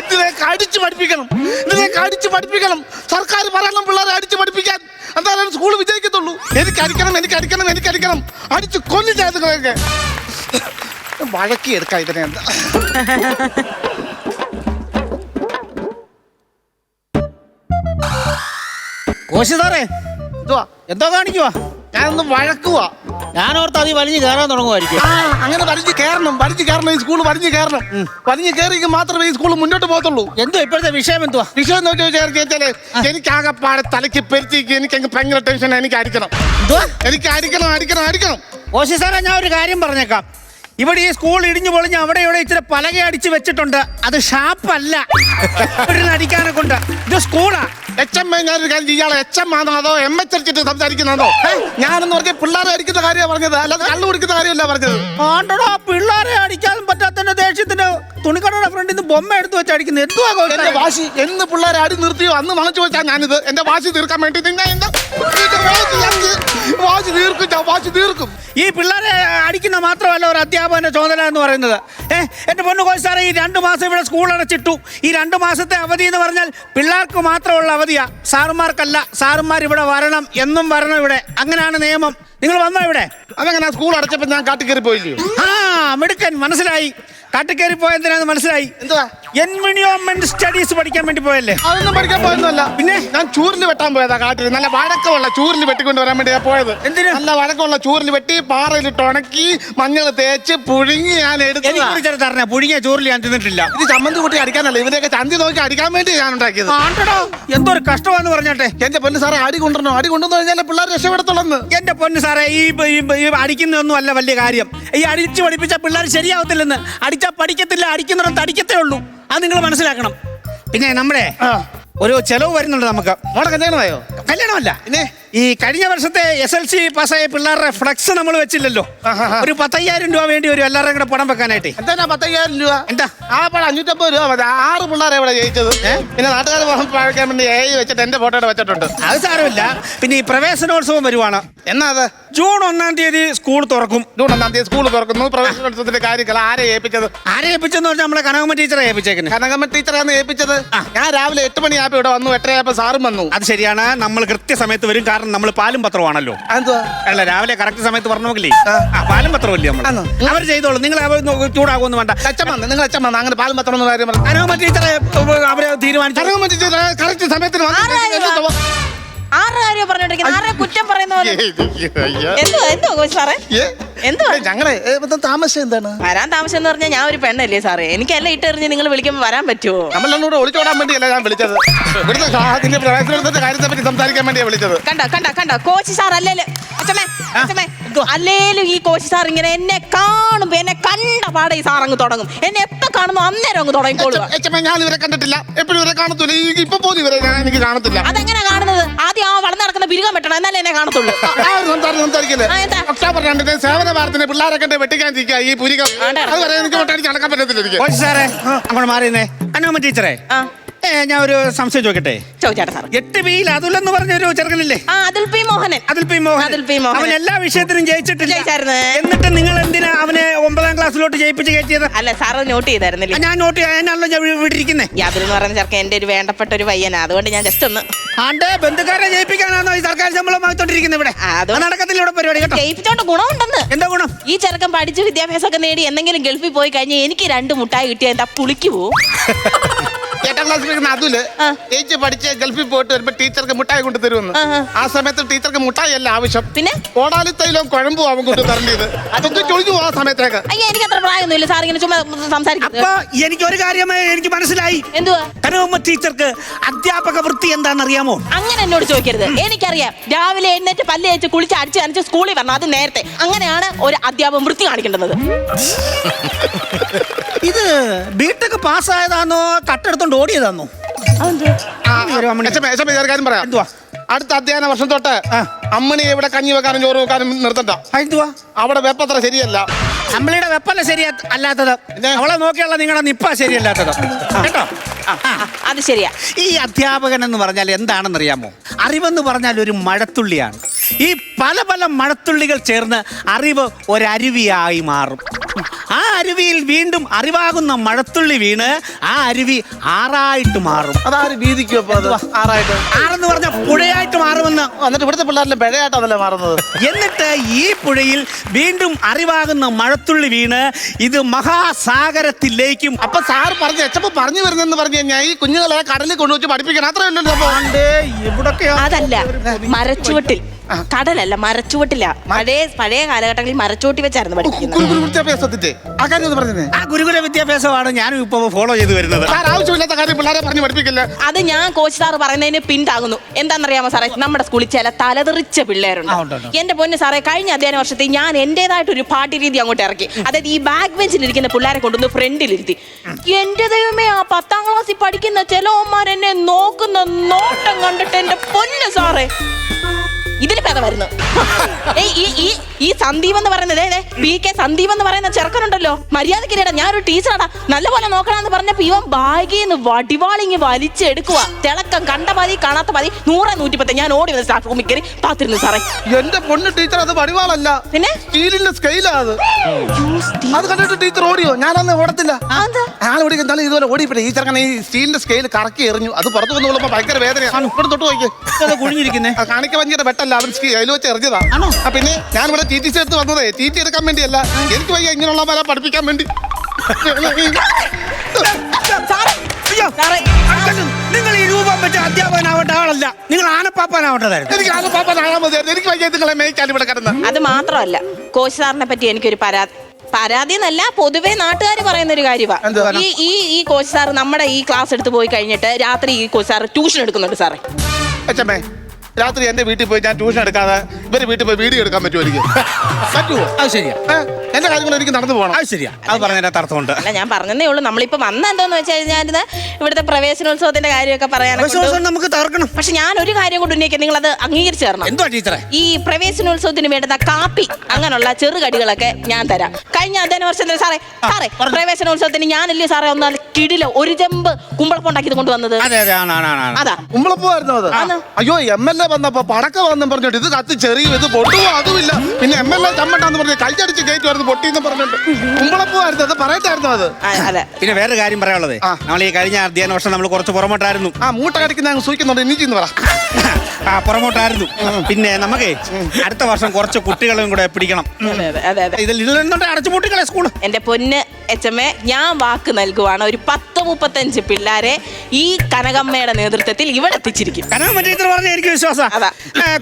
ഇതിനൊക്കെ അടിച്ചു പഠിപ്പിക്കണം. സർക്കാർ പറയണം പിള്ളേരെ അടിച്ചു പഠിപ്പിക്കാൻ. എന്തായാലും സ്കൂൾ വിജയിക്കത്തുള്ളൂ. എനിക്ക് അടിക്കണം. അടിച്ചു കൊല്ലില്ലാതുകളൊക്കെ വഴക്കി എടുക്കാം ഇതിനെ. എന്താ കോശി സാറേ, എന്തോ കാണിക്കുവാ? ഞാനൊന്ന് വഴക്കുവാ. ഞാനോർത്ത് അത് വലിഞ്ഞു കയറാൻ തുടങ്ങുമായിരിക്കും. അങ്ങനെ വലിഞ്ഞു കയറണം. ഈ സ്കൂൾ വലിഞ്ഞു കയറിയെങ്കിൽ മാത്രമേ ഈ സ്കൂൾ മുന്നോട്ട് പോകത്തുള്ളൂ. എന്തോ ഇപ്പോഴത്തെ വിഷയം എന്തുവാ? വിഷയം നോക്കി വെച്ചാല് എനിക്ക് ആകെപ്പാടെ തലയ്ക്ക് പെരുത്തിക്ക് എനിക്ക് ഭയങ്കര ടെൻഷൻ. എനിക്ക് അടിക്കണം. കോശി സാറേ, ഞാൻ ഒരു കാര്യം പറഞ്ഞേക്കാം. ഇവിടെ ഈ സ്കൂൾ ഇടിഞ്ഞു പൊളിഞ്ഞ് അവിടെ ഇവിടെ ഇച്ചിരി പലക അടിച്ച് വെച്ചിട്ടുണ്ട്. അത് ഷാപ്പല്ല അടിക്കാനെ കൊണ്ട്. ഇത് സ്കൂളാ. ഞാനൊരു കാര്യം ഇയാളെ HM ആണോ അതോ MH അടിച്ചിട്ട് സംസാരിക്കുന്നതോ? ഞാനെന്ന് പറഞ്ഞ പിള്ളേരെ അടിക്കുന്ന കാര്യമാണ് പറഞ്ഞത്, അല്ലാതെ കള്ളു കുടിക്കുന്ന കാര്യമല്ല പറഞ്ഞത്. ആണ്ടോടാ, പിള്ളേരെ അടിക്കാൻ പറ്റാത്തതിന്റെ ദേഷ്യത്തിന് തുണിക്കടയുടെ ഫ്രണ്ടിൽ നിന്ന് ബൊമ്മ എടുത്ത് വെച്ച് അടിക്കുന്നത് എന്തുവാ? എന്റെ വാശി എന്ന് പിള്ളേരെ അടി നിർത്തിയോ അന്ന് മണച്ചു വെച്ചാൽ ഞാനിത് എന്റെ വാശി തീർക്കാൻ വേണ്ടി വാശി തീർക്കും. ഈ പിള്ളേരെ അടിക്കുന്ന മാത്രമല്ല ഒരു അധ്യാപകന്റെ ചുമതല എന്ന് പറയുന്നത്. എന്റെ പൊന്നു കോശി സാറേ, ഈ 2 മാസം ഇവിടെ സ്കൂൾ അടച്ചിട്ടു. ഈ 2 മാസത്തെ അവധി എന്ന് പറഞ്ഞാൽ പിള്ളേർക്ക് മാത്രമുള്ള അവധിയാ, സാറുമാർക്കല്ല. സാറുമാർ ഇവിടെ വരണം, എന്നും വരണം ഇവിടെ. അങ്ങനെയാണ് നിയമം. നിങ്ങൾ വന്നോ ഇവിടെ? അതെങ്ങനെ സ്കൂൾ അടച്ചപ്പോ ഞാൻ കാട്ടിക്കയറി പോയില്ലയോ? മിടുക്കൻ, മനസ്സിലായി. കാട്ടിക്കയറി പോയെന്തിനാന്ന് മനസ്സിലായി. എന്തുവാ? എൻവിയോൺമെന്റ് സ്റ്റഡീസ് പഠിക്കാൻ വേണ്ടി പോയല്ലേ? അതൊന്നും പഠിക്കാൻ പോയെന്നല്ല. പിന്നെ ഞാൻ ചൂരിൽ വെട്ടാൻ പോയതാ. കാട്ടിൽ നല്ല വഴക്കമുള്ള ചൂരിൽ വെട്ടിക്കൊണ്ട് വരാൻ വേണ്ടിയാ പോയത്. എന്തിനാ? നല്ല വഴക്കമുള്ള ചൂരിൽ വെട്ടി പാറയിലിട്ട് ഉണക്കി മഞ്ഞൾ തേച്ച് പുഴുങ്ങി ഞാൻ എടുത്തു. പുഴുങ്ങിയ ചോറിൽ ഞാൻ തിന്നിട്ടില്ല. ഇത് ചമ്മന്തി കൂട്ടി അടിക്കാനല്ല, ഇവരെയൊക്കെ ചന്തി നോക്കി അടിക്കാൻ വേണ്ടി ഞാൻ ഉണ്ടാക്കിയത്. എന്തോ ഒരു കഷ്ടമാണെന്ന് പറഞ്ഞോട്ടെ. എന്റെ പൊന്ന് സാറേ, അടി കൊണ്ടുവന്നു കഴിഞ്ഞാൽ പിള്ളേർ രക്ഷപ്പെടുത്തുള്ളൂ. എന്റെ പൊന്ന് സാറേ, ഈ അടിക്കുന്നൊന്നും അല്ല വലിയ കാര്യം. ഈ അടിച്ചു പഠിപ്പിച്ച പിള്ളേർ ശരിയാവത്തില്ലെന്ന്. അടിച്ചാൽ പഠിക്കത്തില്ല, അടിക്കുന്നിടത്ത് അടിക്കത്തേ ഉള്ളൂ. അത് നിങ്ങൾ മനസ്സിലാക്കണം. പിന്നെ നമ്മുടെ ഒരു ചെലവ് വരുന്നുണ്ട് നമുക്ക്. മോളെ കല്യാണമായോ? കല്യാണമല്ല, പിന്നെ ഈ കഴിഞ്ഞ വർഷത്തെ SLC പാസ്സായ പിള്ളേരുടെ ഫ്ലക്സ് നമ്മൾ വെച്ചില്ലല്ലോ. ഒരു 10,000 രൂപ വേണ്ടി വരും എല്ലാവരും കൂടെ പണം വെക്കാനായിട്ട്. എന്താ 10,000 രൂപ? എന്താ ആ പണം 550 രൂപ മതി. 6 പിള്ളേരെ ഇവിടെ ജയിച്ചത്. പിന്നെ നാട്ടുകാർ പഴക്കാൻ വേണ്ടി വെച്ചിട്ട് എന്റെ ഫോട്ടോ വെച്ചിട്ടുണ്ട്. അത് സാരമില്ല. പിന്നെ ഈ പ്രവേശനോത്സവം വരുവാണ്. എന്നാ അത്? ജൂൺ 1-ാം തീയതി സ്കൂൾ തുറക്കും. ജൂൺ 1-ാം തീയതി സ്കൂൾ തുറക്കുന്നു. പ്രവേശനോത്സവത്തിന്റെ കാര്യങ്ങൾ ആരെ ഏൽപ്പിച്ചത്? ഏൽപ്പിച്ചെന്ന് പറഞ്ഞാൽ നമ്മളെ കനകമ്മ ടീച്ചറെ ഏൽപ്പിച്ചേക്കുന്നത്. കനകമ്മ ടീച്ചറാണ് ഏൽപ്പിച്ചത്. ഞാൻ രാവിലെ 8 മണിയായപ്പോ ഇവിടെ വന്നു. 8:30 സാറും വന്നു. അത് ശരിയാണ്, നമ്മൾ കൃത്യസമയത്ത് വരും. കാരണം നമ്മൾ പാലും പത്രമാണല്ലോ. അല്ല, രാവിലെ കറക്റ്റ് സമയത്ത് പറഞ്ഞോക്കില്ലേ? പാലും പത്രമല്ലേ നമ്മൾ. അവർ ചെയ്തോളൂ, നിങ്ങൾ ചൂടാകുമെന്ന് വേണ്ട. നിങ്ങൾ അങ്ങനെ പാലും പത്രം കാര്യം കനകമ്മ ടീച്ചറെ അവരെ തീരുമാനിച്ചു. കനകമ്മ ടീച്ചർ കറക്റ്റ് സമയത്തിന് കുറ്റം ഞങ്ങളെ താമസം എന്താണ്? വരാൻ താമസം എന്ന് പറഞ്ഞാൽ ഞാൻ ഒരു പെണ്ണല്ലേ സാറേ? എനിക്കെല്ലാം ഇട്ടെറിഞ്ഞ് നിങ്ങൾ വിളിക്കുമ്പോൾ വരാൻ പറ്റുമോ? നമ്മളെന്നോട് ഒളിച്ചോടാൻ വേണ്ടിയല്ല ഞാൻ വിളിച്ചത്. ഇവിടുത്തെ പ്രവേശനത്തിന്റെ കാര്യത്തെ പറ്റി സംസാരിക്കാൻ വേണ്ടിയാ വിളിച്ചത്. കണ്ട കോച്ച് സാർ അല്ലേലും അല്ലേലും ഈ കോച്ച് സാർ ഇങ്ങനെ എന്നെ കാണുമ്പോ എന്നെ കണ്ട പാടെ ഈ സാർ അങ്ങ് തുടങ്ങും. എന്നെ എപ്പോ കാണുന്നു അന്നേരം അങ്ങ് തുടങ്ങിക്കോളുക. ഞാൻ ഇവരെ കണ്ടിട്ടില്ല, എപ്പോഴും ഇവരെ കാണത്തില്ല. ഇപ്പൊ പോലും ഇവരെ എനിക്ക് കാണത്തില്ല. അതെങ്ങനെ കാണുന്നത്? ആദ്യം ആ വളർന്നു നടക്കുന്ന ബിരുദം വെട്ടണം, എന്നാലേ എന്നെ കാണത്തുള്ളൂ. സേവന ഭാരത്തിന് പിള്ളേരെ കണ്ട് വെട്ടിക്കാനിരിക്കുക ഈ പുരികം. അതുവരെ എനിക്ക് ഒട്ടടിച്ച് നടക്കാൻ പറ്റത്തില്ല. സാറേ അങ്ങോട്ട് മാറിയുന്നേ. കനകമ്മ ടീച്ചറെ, ഞാൻ ഒരു സംശയം ചോദിക്കട്ടെ? ചോദിച്ചാട്ടെ സാർ. 8Bയിൽ അതുലെന്ന് പറഞ്ഞൊരു ചെറുക്കനില്ലേ? അതിൽ പി മോഹനൻ. അവൻ എല്ലാ വിഷയത്തിലും ജയിച്ചിട്ടില്ല. എന്നിട്ട് നിങ്ങൾ എന്തിനാ അവനെ 9-ാം ക്ലാസ്സിലോട്ട് ജയിപ്പിച്ച് കയറ്റിയത്? അല്ല സാർ നോട്ട് ചെയ്തായിരുന്നില്ല? ഞാൻ നോട്ട് ചെയ്യാനാണല്ലോ ഞാൻ വിട്ടിരിക്കുന്നത്. യാതൊരു പറയുന്ന ചെറുക്കൻ എന്റെ ഒരു വേണ്ടപ്പെട്ട ഒരു പയ്യനാ, അതുകൊണ്ട് ഞാൻ ജസ്റ്റ് ഒന്ന് ബന്ധുക്കാരെ ജയിപ്പിക്കാനാണോ ഈ സർക്കാർ ശമ്പളം വാങ്ങിച്ചോണ്ടിരിക്കുന്നത് ഇവിടെ? അത് നടക്കത്തില്ല ഇവിടെ പരിപാടി. ജയിപ്പിച്ചോണ്ട് ഗുണമുണ്ടെന്ന്. എന്താ ഗുണം? ഈ ചെറുക്കൻ പഠിച്ച് വിദ്യാഭ്യാസമൊക്കെ നേടി എന്തെങ്കിലും ഗൾഫിൽ പോയി കഴിഞ്ഞാൽ എനിക്ക് 2 മുട്ടായി കിട്ടിയാൽ എന്താ പുളിക്ക് പോവും? 8-ാം ക്ലാസ്സിൽ പഠിക്കുന്ന അതുല് ജയിച്ച് പഠിച്ച് ഗൾഫിൽ പോയിട്ട് വരുമ്പോ ടീച്ചർക്ക് മുട്ടായി കൊണ്ട് തരുമെന്ന്. ആ സമയത്ത് ടീച്ചർക്ക് മുട്ടായി അല്ല ആവശ്യം, പിന്നെ കോടാലി തൈലവും കുഴമ്പും അവൻ കൊണ്ട് തരേണ്ടത്. അതൊക്കെ ചൊളിഞ്ഞു പോകാൻ സമയത്തേക്ക്. അയ്യോ, എനിക്ക് അത്ര പ്രായമൊന്നുമില്ല സാർ, ഇങ്ങനെ ചുമ്മാ സംസാരിക്കും. അപ്പൊ എനിക്കൊരു കാര്യം എനിക്ക് മനസ്സിലായി. എന്തുവാ? കനകമ്മ ടീച്ചർക്ക് അധ്യാപക വൃത്തി എന്താണെന്ന് അറിയാമോ? അങ്ങനെ എന്നോട് ചോദിക്കരുത്. എനിക്കറിയാം. രാവിലെ എഴുന്നേറ്റ് പല്ല് തേച്ച് കുളിച്ച് അടിച്ച് അടിച്ച് സ്കൂളിൽ വരണം, അത് നേരത്തെ. അങ്ങനെയാണ് ഒരു അധ്യാപകൻ വൃത്തി കാണിക്കേണ്ടത്. ഇത് ബിടെക് പാസ്സായതാണോ കട്ടെടുത്തോണ്ട് ഓടിയതാണോ? കാര്യം പറയാം. അടുത്ത അധ്യയന വർഷം തൊട്ട് അമ്മണിയെ ഇവിടെ കഞ്ഞി വെക്കാനും ചോറ് വെക്കാനും നിർത്തണ്ട. അവിടെ വെപ്പത്ര ശരിയല്ല. അമ്മളിയുടെ വെപ്പല്ല ശരി അല്ലാത്തത്, അവളെ നോക്കിയുള്ള നിങ്ങളുടെ നിപ്പ ശരിയല്ലാത്തത് കേട്ടോ. അത് ശരിയാ. ഈ അധ്യാപകൻ എന്ന് പറഞ്ഞാൽ എന്താണെന്നറിയാമോ? അറിവെന്ന് പറഞ്ഞാൽ ഒരു മഴത്തുള്ളിയാണ്. ഈ പല പല മഴത്തുള്ളികൾ ചേർന്ന് അറിവ് ഒരരുവിയായി മാറും. ആ അരുവിയിൽ വീണ്ടും അറിവാകുന്ന മഴത്തുള്ളി വീണ് ആ അരുവി ആറായിട്ട് മാറും. അതാര് വീതിക്കും അപ്പൊ അത് ആറായിട്ട്? ആറെന്ന് പറഞ്ഞ പുഴയായിട്ട് മാറുമെന്ന്. എന്നിട്ട് ഇവിടുത്തെ പിള്ളേരെല്ലാം പിഴയായിട്ടതല്ലേ മാറുന്നത്? എന്നിട്ട് ഈ പുഴയിൽ വീണ്ടും അറിവാകുന്ന മഴത്തുള്ളി വീണ് ഇത് മഹാസാഗരത്തിലേക്കും. അപ്പൊ സാർ പറഞ്ഞു എച്ചപ്പോ പറഞ്ഞു വരുന്നെന്ന് പറഞ്ഞു കഴിഞ്ഞാൽ ഈ കുഞ്ഞുങ്ങളെ കടലിൽ കൊണ്ടുവച്ച് പഠിപ്പിക്കണം, അത്രയല്ലോ. ഇവിടൊക്കെ അതല്ല, മരച്ചുവട്ടിൽ. കടലല്ല, മരച്ചുവട്ടില്ല. പഴയ കാലഘട്ടങ്ങളിൽ മരച്ചുവട്ടി വെച്ചായിരുന്നു പഠിക്കുന്നത്. വിദ്യാഭ്യാസത്തിന്റെ ആ കാര്യം ഒന്ന് പറഞ്ഞേ. ആ ഗുരുകുല വിദ്യാഭ്യാസമാണ് ഞാനും ഇപ്പൊ ഫോളോ ചെയ്ത് വരുന്നത്. സാർ ആവശ്യമില്ലാത്ത കാര്യം പിള്ളേരെ പറഞ്ഞു പഠിപ്പിക്കില്ല. അത് ഞാൻ കോച്ച് സാർ പറയുന്നതിന് പിന്താകുന്നു. എന്താണെന്നറിയാമോ സാറേ, നമ്മുടെ സ്കൂളിൽ ചില തലതെറിച്ച പിള്ളേരുണ്ട്. എന്റെ പൊന്ന് സാറേ, കഴിഞ്ഞ അധ്യയന വർഷത്തിൽ ഞാൻ എന്റേതായിട്ടൊരു പാഠ്യരീതി അങ്ങോട്ട് ഇറക്കി. അതായത് ഈ ബാക്ക് ബെഞ്ചിലിരിക്കുന്ന പിള്ളേരെ കൊണ്ടുവന്ന് ഫ്രണ്ടിലിരുത്തി. എന്റെ ദൈവമേ, ആ 10ാം ക്ലാസ്സിൽ പഠിക്കുന്ന ചിലവന്മാർ എന്നെ നോക്കുന്ന നോട്ടം കണ്ടിട്ട് എന്റെ പൊന്ന് സാറേ ഇതിൽ പേത വരുന്നു. ഈ സന്ദീപ് എന്ന് പറയുന്നത് PK സന്ദീപ് എന്ന് പറയുന്ന ചെറുക്കനുണ്ടല്ലോ, മര്യാദക്കില്ല, ഞാനൊരു ടീച്ചറാടാ, നല്ലപോലെ നോക്കണമെന്ന് പറഞ്ഞപ്പോ ഇവൻ ബാഗിന്ന് വടിവാളിങ്ങി വലിച്ചെടുക്കുക. തിളക്കം കണ്ട മതി കാണാത്ത മതി 100 110. ഞാൻ ഓടി വന്ന് സ്റ്റാഫ് റൂമിൽ കയറി പാത്തിരുന്നു സാറേ. എന്റെ പൊണ്ണ് ടീച്ചർ, അത് വടിവാളല്ല, പിന്നെ സ്റ്റീലിന്റെ സ്കെയിലാ അത്. അത് കണ്ടിട്ട് ടീച്ചർ ഓടിയോ? ഞാനന്ന് ഓടത്തില്ല. ഞാൻ ഓടി എന്നാലും ഇതുപോലെ ഓടിപ്പോയി. ഈ ചെറുക്കൻ ഈ സ്റ്റീലിന്റെ സ്കെയിൽ കറക്കി എറിഞ്ഞു. അത് പുറത്ത് വന്നുള്ളപ്പോ ഭയങ്കര വേദനയാണ്. ഇവിടെ തൊട്ട് നോക്കിയേ, കുഴിഞ്ഞിരിക്കുന്നേ. കാണിക്ക ഭയങ്കര വെട്ടല്ല, അവൻ അതിൽ വെച്ച് എറിഞ്ഞതാ. പിന്നെ ഞാൻ ഇവിടെ TTC എടുത്ത് വന്നതേ TT എടുക്കാൻ വേണ്ടിയല്ല, എനിക്ക് വയ്യ ഇങ്ങനെയുള്ള മല പഠിപ്പിക്കാൻ വേണ്ടി. നിങ്ങൾ ഈ രൂപം വെച്ച അധ്യാപകനാവേണ്ട ആളല്ല, നിങ്ങൾ ആനപ്പാപ്പാനാവേണ്ടതായിരുന്നു. എനിക്ക് ആനപ്പാപ്പനാകാൻ മതിയായിരുന്നു. എനിക്ക് വയ്യ നിങ്ങളെ മേയ്ക്കാൻ ഇവിടെ കിടന്ന്. അത് മാത്രമല്ല, കോച്ച് സാറിനെ പറ്റി എനിക്കൊരു പരാതി എന്നല്ല, പൊതുവെ നാട്ടുകാർ പറയുന്ന ഒരു കാര്യമാണ്. ഈ കോച്ച് സാർ നമ്മുടെ ഈ ക്ലാസ് എടുത്ത് പോയി കഴിഞ്ഞിട്ട് രാത്രി ഈ കോച്ച് സാർ ട്യൂഷൻ എടുക്കുന്നുണ്ട് സാറേ. അച്ഛമ്മേ, രാത്രി എന്റെ വീട്ടിൽ പോയി ഞാൻ ട്യൂഷൻ എടുക്കാതെ ഇവര് വീട്ടിൽ പോയി വീഡിയോ എടുക്കാൻ പറ്റുമോ? എനിക്ക് പറ്റുമോ? അത് ശരിയാ. എന്റെ കാര്യങ്ങൾ എനിക്ക് നടന്നു പോകണം. അത് ശരിയാ, അത് പറഞ്ഞതിനകത്ത് അർത്ഥമുണ്ട്. അല്ല, ഞാൻ പറഞ്ഞതേ ഉള്ളൂ. നമ്മളിപ്പോ വന്ന എന്താന്ന് വെച്ച് കഴിഞ്ഞാൽ ഇവിടുത്തെ പ്രവേശനോത്സവത്തിന്റെ കാര്യമൊക്കെ പറയാനൊക്കെ നമുക്ക് തർക്കണം. പക്ഷെ ഞാൻ ഒരു കാര്യം കൊണ്ട് ഉന്നയിക്കാൻ, നിങ്ങൾ അത് അംഗീകരിച്ചു തരണം. എന്തോ ടീച്ചറെ? ഈ പ്രവേശനോത്സവത്തിന് വേണ്ടുന്ന കാപ്പി അങ്ങനെയുള്ള ചെറുകടികളൊക്കെ ഞാൻ തരാം. കഴിഞ്ഞ അധ്യയന വർഷം സാറേ പ്രവേശനോത്സവത്തിന് ഞാനല്ലേ സാറേ ഒന്നാൽ കിടിലോ ഒരു ചെമ്പ് കുമ്പളപ്പം ഉണ്ടാക്കിയത് കൊണ്ടുവന്നത്. അതാ കുമ്പളപ്പമായിരുന്നു അത്. അയ്യോ, MLA വന്നപ്പോ പടക്ക വന്നും പറഞ്ഞിട്ട് ഇത് കത്തി ചെറിയ ഇത് പൊട്ടുവോ അതുമില്ല. പിന്നെ MLA ചമ്മട്ടാന്ന് പറഞ്ഞ് കൈയടിച്ച് കയറ്റുമായിരുന്നു പൊട്ടിന്ന് പറഞ്ഞിട്ട്. കുമ്പളപ്പമായിരുന്നു അത്, പറയട്ടായിരുന്നു അത്. പിന്നെ വേറെ കാര്യം പറയാനുള്ളത്, നമ്മൾ ഈ കഴിഞ്ഞ അധ്യയന വർഷം നമ്മൾ കുറച്ച് പുറമോട്ടായിരുന്നു. മൂട്ട കടിക്കുന്ന സൂചിക്കുന്നുണ്ട്, ഇനിച്ചിന്ന് പറ. പുറമോട്ടായിരുന്നു. പിന്നെ നമുക്ക് അടുത്ത വർഷം കുറച്ച് കുട്ടികളും കൂടെ പിടിക്കണം. ഇതിൽ അടച്ചുപൂട്ടിക്കളെ സ്കൂൾ. എന്റെ പൊന്ന് HMA, ഞാൻ വാക്ക് നൽകുവാണ്, ഒരു 10-35 പിള്ളേരെ ഈ കനകമ്മയുടെ നേതൃത്വത്തിൽ ഇവിടെ എത്തിച്ചിരിക്കും. കനകമ്മ ടീച്ചർ പറഞ്ഞ എനിക്ക് വിശ്വാസം.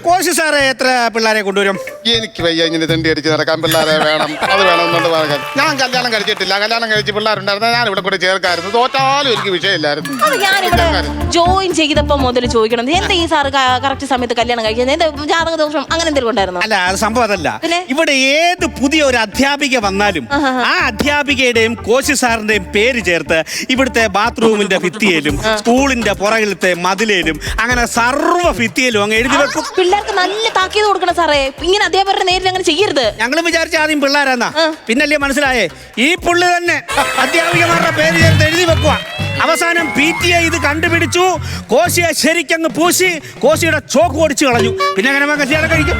കോശി സാറ് എത്ര പിള്ളേരെ കൊണ്ടുവരും? എനിക്ക് വയ്യ ഇങ്ങനെ തണ്ടി അടിച്ച് നടക്കാൻ. പിള്ളേരെ വേണം, അത് വേണം എന്നുകൊണ്ട് പറയാൻ. ഞാൻ കല്യാണം കഴിച്ചിട്ടില്ല. കല്യാണം കഴിച്ച് പിള്ളേരുണ്ടായിരുന്നു, ഞാൻ ഇവിടെ കൂടെ ചേർക്കായിരുന്നു. തോറ്റാലും എനിക്ക് വിഷയമില്ലായിരുന്നു. ഞാനിവിടെ ജോയിൻ ചെയ്തപ്പോ മുതൽ ചോദിക്കണം, എന്താ ഈ സാറ് കറക്റ്റ് സമയത്ത് കല്യാണം കഴിക്കുന്നത്, എന്താ ജാതക ദോഷം അങ്ങനെ എന്തെങ്കിലും ഉണ്ടായിരുന്നു? അല്ല, അത് സംഭവം അതല്ല. ഇവിടെ ഏത് പുതിയ ഒരു അധ്യാപിക വന്നാലും ആ അധ്യാപികയുടെയും കോശി സാറിന്റെയും പേര് ചേർത്ത് ഇവിടുത്തെ ബാത്റൂമിന്റെ ഭിത്തിയിലും സ്കൂളിന്റെ പുറകിലത്തെ മതിലേലും അങ്ങനെ സർവ്വ ഭിത്തിയിലും അങ്ങ് എഴുതി വെക്കും. പിള്ളേർക്ക് നല്ല താക്കീത് കൊടുക്കണം സാറേ, ഇങ്ങനെ അധ്യാപകരുടെ നേരിൽ അങ്ങനെ ചെയ്യരുത്. ഞങ്ങളും വിചാരിച്ച ആദ്യം പിള്ളേരാന്നാ, പിന്നല്ലേ മനസ്സിലായേ ഈ പുള്ളി തന്നെ അധ്യാപികമാരുടെ പേര് ചേർത്ത് എഴുതി വെക്കുക. അവസാനം PTA ഇത് കണ്ടുപിടിച്ചു, കോശിയെ ശരിക്കങ്ങ് പൂശി കോശിയുടെ ചോക്ക് ഓടിച്ചു കളഞ്ഞു. പിന്നെ അങ്ങനെ കല്യാണം കഴിക്കും.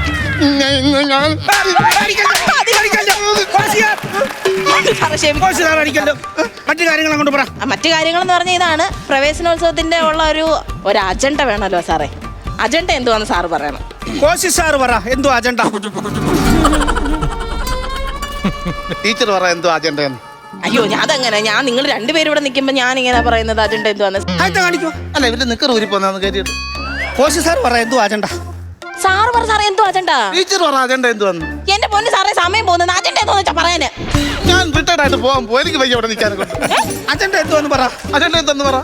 മറ്റു കാര്യങ്ങൾ അങ്ങോട്ട് പറ. മറ്റു കാര്യങ്ങൾ എന്ന് പറഞ്ഞ ഇതാണ്, പ്രവേശനോത്സവത്തിന്റെ ഉള്ള ഒരു അജണ്ട വേണമല്ലോ സാറേ. അജണ്ട എന്തുവാന്ന് സാറ് പറയണം. കോശി സാറ് പറ, എന്തോ അജണ്ട? ടീച്ചർ പറ എന്തോ അജണ്ടയെന്ന്. അയ്യോ, അതങ്ങനെ ഞാൻ നിങ്ങൾ രണ്ടുപേരും ഇവിടെ നിൽക്കുമ്പോ ഞാൻ ഇങ്ങനെ പറയുന്നത് അജണ്ട എന്തുവാന്ന് കാണിക്കോ? അല്ല, ഇവര് നിക്കർ ഊരിപ്പോന്ന് കയറ്റിയിട്ട്. കോശി സാർ പറ, എന്തോ അജണ്ട? സാറ് പറ സാറേ, എന്തോ അജണ്ട? ടീച്ചർ പറ അജണ്ട എന്തുവന്ന്. എന്റെ പൊന്ന് സാറേ, സമയം പോകുന്നത്. അജണ്ട എന്തോന്ന് വെച്ചാ പറയാന്. ഞാൻ റിട്ടയർഡ് ആയിട്ട് പോകാൻ എനിക്ക് വയ്യ ഇവിടെ നിൽക്കാനൊക്കെ. അജണ്ട എന്തോന്ന് പറ. അജണ്ട എന്തെന്ന് പറ.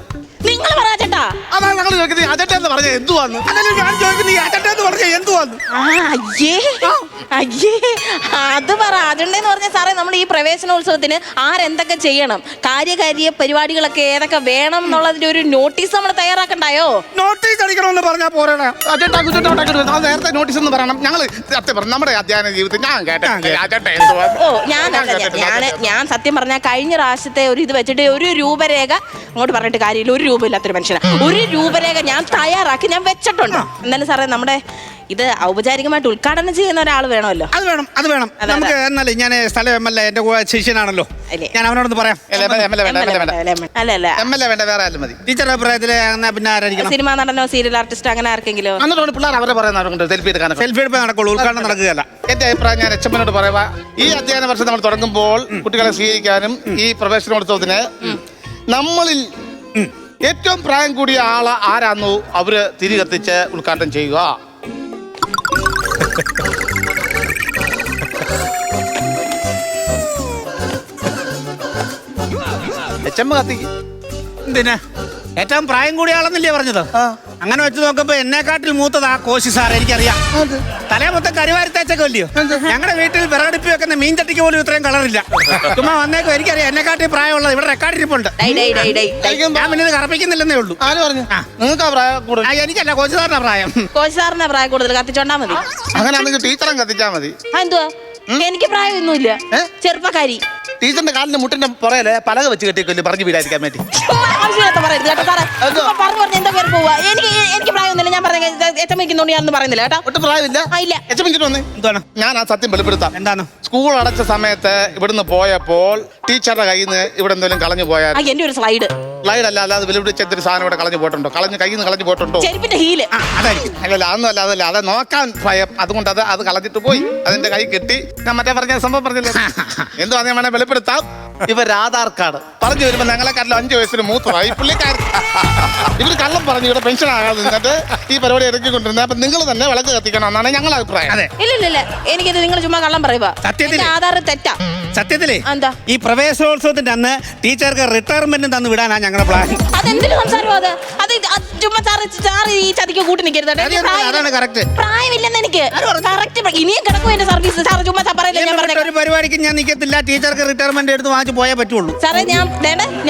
നിങ്ങൾ പറ അജണ്ട. അതാണ് ഞങ്ങൾ ചോദിക്കുന്നത്, അജണ്ട എന്ന് പറഞ്ഞ എന്തുവാന്ന്. അതല്ല ഞാൻ ചോദിക്കുന്നത്, അജണ്ട എന്ന് പറഞ്ഞ എന്തുവാന്ന്. അയ്യേ, അത് പറ. അജണ്ട എന്ന് പറഞ്ഞ സാറേ, നമ്മൾ ഈ പ്രവേശനോത്സവത്തിന് ആരെന്തൊക്കെ ചെയ്യണം, കാര്യകാര്യ പരിപാടികളൊക്കെ ഏതൊക്കെ വേണം എന്നുള്ളതിന്റെ ഒരു നോട്ടീസ് നമ്മൾ തയ്യാറാക്കണ്ടായോ? നോട്ടീസ് അടിക്കണമെന്ന് പറഞ്ഞാൽ പോരാ. അജണ്ട നേരത്തെ നോട്ടീസ് എന്ന് പറയണം. ഞങ്ങൾ സത്യം പറഞ്ഞു നമ്മുടെ അധ്യയന ജീവിതത്തിൽ ഞാൻ ഞാൻ സത്യം പറഞ്ഞാൽ കഴിഞ്ഞ പ്രാവശ്യത്തെ ഒരു ഇത് വെച്ചിട്ട് ഒരു രൂപരേഖ അങ്ങോട്ട് പറഞ്ഞിട്ട് കാര്യമില്ല. ഒരു രൂപയില്ലാത്തൊരു മനുഷ്യനാണ്. ഒരു രൂപരേഖ ഞാൻ തയ്യാറാക്കി ഞാൻ വെച്ചിട്ടുണ്ട്. എന്നാലും സാറേ, നമ്മുടെ ഇത് ഔപചാരികമായിട്ട് ഉദ്ഘാടനം ചെയ്യുന്ന ഒരാൾ വേണമല്ലോ. അത് വേണം. നമുക്ക് എന്നാലേ ഞാൻ സ്ഥലം MLA എന്റെ ശിഷ്യനാണല്ലോ, ഞാൻ അവനോടൊന്ന് പറയാം. അല്ലല്ല വേണ്ട, വേറെ ആരും മതി. ടീച്ചറുടെ അഭിപ്രായത്തില് പിന്നെ ആരായിരിക്കണം? സിനിമാ നടനോ സീരിയൽ ആർട്ടിസ്റ്റ് അങ്ങനെ ആർക്കെങ്കിലും. എന്നിട്ട് പിള്ളേർ അവരെ പറയുന്നവരുണ്ട് സെൽഫി എടുക്കാൻ. സെൽഫി എടുപ്പ് നടക്കുള്ളൂ, ഉദ്ഘാടനം നടക്കുകയല്ല. എന്റെ അഭിപ്രായം ഞാൻ HMനോട് പറയുക, ഈ അധ്യയന വർഷം നമ്മൾ തുടങ്ങുമ്പോൾ കുട്ടികളെ സ്വീകരിക്കാനും ഈ പ്രവേശനോത്സവത്തിന് നമ്മളിൽ ഏറ്റവും പ്രായം കൂടിയ ആള് ആരാന്നു അവര് തിരി കത്തിച്ച് ഉദ്ഘാടനം ചെയ്യുക. HM കത്തിക്ക്. എന്തിനാ? ഏറ്റവും പ്രായം കൂടിയ ആളെന്നല്ലേ പറഞ്ഞത്? അങ്ങനെ വെച്ച് നോക്കുമ്പോ എന്നെക്കാട്ടിൽ മൂത്തതാ കോശി സാർ, എനിക്കറിയാം. തലേ മൊത്തം കരിവാരി തേച്ചൊക്കെ അല്ലയോ? ഞങ്ങളുടെ വീട്ടിൽ വിറകടുപ്പി വെക്കുന്ന മീൻ ചട്ടിക്ക് പോലും ഇത്രയും കളറില്ല. ചുമ്മാ വന്നേക്കും, എനിക്കറിയാം. എന്നെക്കാട്ടിൽ പ്രായമുള്ളത് ഇവിടെ റെക്കോർഡ് ഇരിപ്പുണ്ട്. ഞാൻ പിന്നെ ഇത് കറപ്പിക്കുന്നില്ലെന്നേ ഉള്ളൂ. ആര് പറഞ്ഞു? നിങ്ങൾക്ക് പ്രായം കൂടുതൽ? എനിക്കല്ല, കോശി സാറിന്റെ പ്രായം. കോച്ച് സാറിന്റെ പ്രായം കൂടുതൽ, കത്തിച്ചോണ്ടാ മതി. അങ്ങനെ ടീച്ചറും കത്തിച്ചാ മതി. എന്തുവാ? എനിക്ക് പ്രായമൊന്നുമില്ല, ചെറുപ്പക്കാരി. ടീച്ചറിന്റെ കാലിന്റെ മുട്ടിന്റെ പുറയില് പലക വെച്ച് കെട്ടിക്കൊല്ലി പറഞ്ഞു വീടായിരിക്കാൻ വേണ്ടി. എനിക്ക് പ്രായമൊന്നുമില്ല. ഞാൻ പറഞ്ഞ HMക്കുന്നോണ്ട് ഞാനൊന്നും പറയുന്നില്ല കേട്ടോ. ഒട്ടും പ്രായമില്ല. ഇല്ല. എന്താണ് ഞാൻ ആ സത്യം വെളിപ്പെടുത്താം. എന്താണ്? സ്കൂൾ അടച്ച സമയത്ത് ഇവിടുന്ന് പോയപ്പോൾ ടീച്ചറുടെ കയ്യിൽ നിന്ന് ഇവിടെ എന്തെങ്കിലും കളഞ്ഞു പോയാൽ, എന്റെ ഒരു സ്ലൈഡ് അല്ല അല്ലാതെ വെളിപിടിച്ചൊരു സാധനം ഇവിടെ കളഞ്ഞു പോയിട്ടുണ്ടോ? കയ്യിൽ നിന്ന് കളഞ്ഞു പോയിട്ടുണ്ടോ? ചെരുപ്പിന്റെ ഹീല്. അല്ലല്ല, അതല്ല അത് നോക്കാൻ ഭയം, അതുകൊണ്ട് അത് കളഞ്ഞിട്ട് പോയി. അതിന്റെ കൈ കെട്ടി ഞാൻ മറ്റേ പറഞ്ഞ സംഭവം പറഞ്ഞില്ലേ, എന്തോ അതേ വേണേ വെളിപ്പെടുത്താം. ഇവർ ആധാർ കാർഡ് പറഞ്ഞു വരുമ്പോ ഞങ്ങളെക്കാട്ടിലും 5 വയസ്സിന് മൂത്തമായി പുള്ളിക്കാരൻ. ഇവര് കള്ളം പറഞ്ഞു ഇവിടെ പെൻഷൻ ആകാതെ നിന്നിട്ട് ഈ പരിപാടി ഇറക്കിക്കൊണ്ടിരുന്നത്. അപ്പൊ നിങ്ങൾ തന്നെ വിളക്ക് കത്തിക്കണം എന്നാണ് ഞങ്ങളുടെ അഭിപ്രായം. ഇല്ല എനിക്കിത് നിങ്ങൾ ചുമ്മാ കള്ളം പറയുക. ആധാർ തെറ്റാ. സത്യത്തിലേ എന്താ ഈ പ്രവേശനോത്സവത്തിന്റെ അന്ന് ടീച്ചർക്ക് റിട്ടയർമെന്റ് തന്നു വിടാനാ ഞങ്ങളുടെ പ്ലാൻ. അതെന്തിനു സംസാരം? അത് ചുമ്മാ ഈ ചതിക്ക് കൂട്ടി നിൽക്കരുത്. അതാണ് കറക്റ്റ്. പ്രായമില്ലെന്ന് എനിക്ക് കറക്റ്റ്. ഇനിയും കിടക്കും എന്റെ സർവീസ്. സാർ ചുമ്മാ പറയില്ല. ഞാൻ പറഞ്ഞ ഒരു പരിപാടിക്ക് ഞാൻ നിൽക്കത്തില്ല. ടീച്ചർക്ക് റിട്ടയർമെന്റ് എടുത്ത് വാങ്ങിച്ച് പോയേ പറ്റുള്ളൂ. സാറേ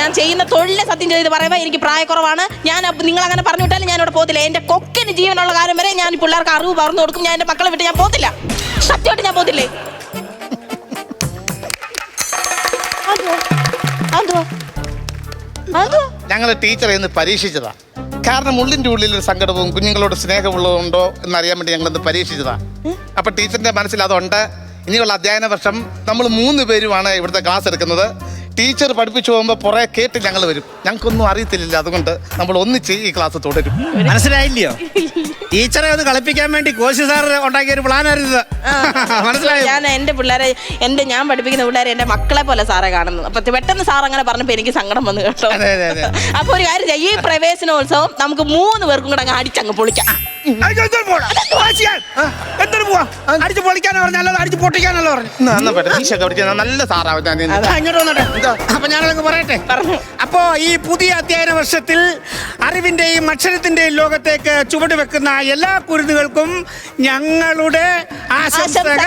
ഞാൻ ചെയ്യുന്ന തൊഴിലെ സത്യം ചെയ്ത് പറയുമ്പോ എനിക്ക് പ്രായക്കുറവാണ്. ഞാൻ നിങ്ങൾ അങ്ങനെ പറഞ്ഞു വിട്ടാലും ഞാൻ ഇവിടെ പോകത്തില്ല. എന്റെ കൊക്കിന് ജീവനുള്ള കാര്യം വരെ ഞാൻ പിള്ളേർക്ക് അറിവ് പറഞ്ഞു കൊടുക്കും. ഞാൻ എന്റെ മക്കളെ വിട്ട് ഞാൻ പോകത്തില്ല. സത്യമായിട്ട് ഞാൻ പോകത്തില്ലേ? ഞങ്ങൾ ടീച്ചറെ ഇന്ന് പരീക്ഷിച്ചതാ. കാരണം ഉള്ളിന്റെ ഉള്ളിൽ ഒരു സങ്കടവും കുഞ്ഞുങ്ങളോട് സ്നേഹമുള്ളതുണ്ടോ എന്നറിയാൻ വേണ്ടി ഞങ്ങളിന്ന് പരീക്ഷിച്ചതാ. അപ്പൊ ടീച്ചറിന്റെ മനസ്സിൽ അതുണ്ട്. ഇനിയുള്ള അധ്യയന വർഷം നമ്മൾ 3 പേരുമാണ് ഇവിടുത്തെ ക്ലാസ് എടുക്കുന്നത്. ടീച്ചർ പഠിപ്പിച്ചു പോകുമ്പോൾ കുറെ കേട്ട് ഞങ്ങൾ വരും. ഞങ്ങൾക്കൊന്നും അറിയത്തില്ല, അതുകൊണ്ട് നമ്മൾ ഒന്നിച്ച് ഈ ക്ലാസ് തുടരും. മനസ്സിലായില്ലയോ? ടീച്ചറെ ഒന്ന് കളിപ്പിക്കാൻ വേണ്ടി കോശി സാർ ഉണ്ടാക്കിയ ഒരു പ്ലാൻ ആയിരുന്നു. മനസ്സിലായോ? ഞാൻ എന്റെ പിള്ളേരെ ഞാൻ പഠിപ്പിക്കുന്ന പിള്ളേരെ എന്റെ മക്കളെ പോലെ സാറെ കാണുന്നു. അപ്പൊ പെട്ടെന്ന് സാർ അങ്ങനെ പറഞ്ഞപ്പോ എനിക്ക് സങ്കടം വന്നു കേട്ടോ. അപ്പൊ ഒരു കാര്യം ചെയ്യാം, ഈ പ്രവേശനോത്സവം നമുക്ക് 3 പേർക്കും കൂടെ അങ്ങ് അടിച്ചങ്ങ് പൊളിക്കാം. അടിച്ചു പൊളിക്കാനോ പറഞ്ഞാൽ അടിച്ചു പൊട്ടിക്കാനല്ലോ പറഞ്ഞു. നല്ല സാറാവും. അപ്പൊ ഞാനതൊക്കെ പറയട്ടെ. അപ്പോ ഈ പുതിയ അധ്യയന വർഷത്തിൽ അറിവിന്റെയും അക്ഷരത്തിന്റെയും ലോകത്തേക്ക് ചുവട് വെക്കുന്ന എല്ലാ കുരുന്നുകൾക്കും ഞങ്ങളുടെ ആശംസകൾ.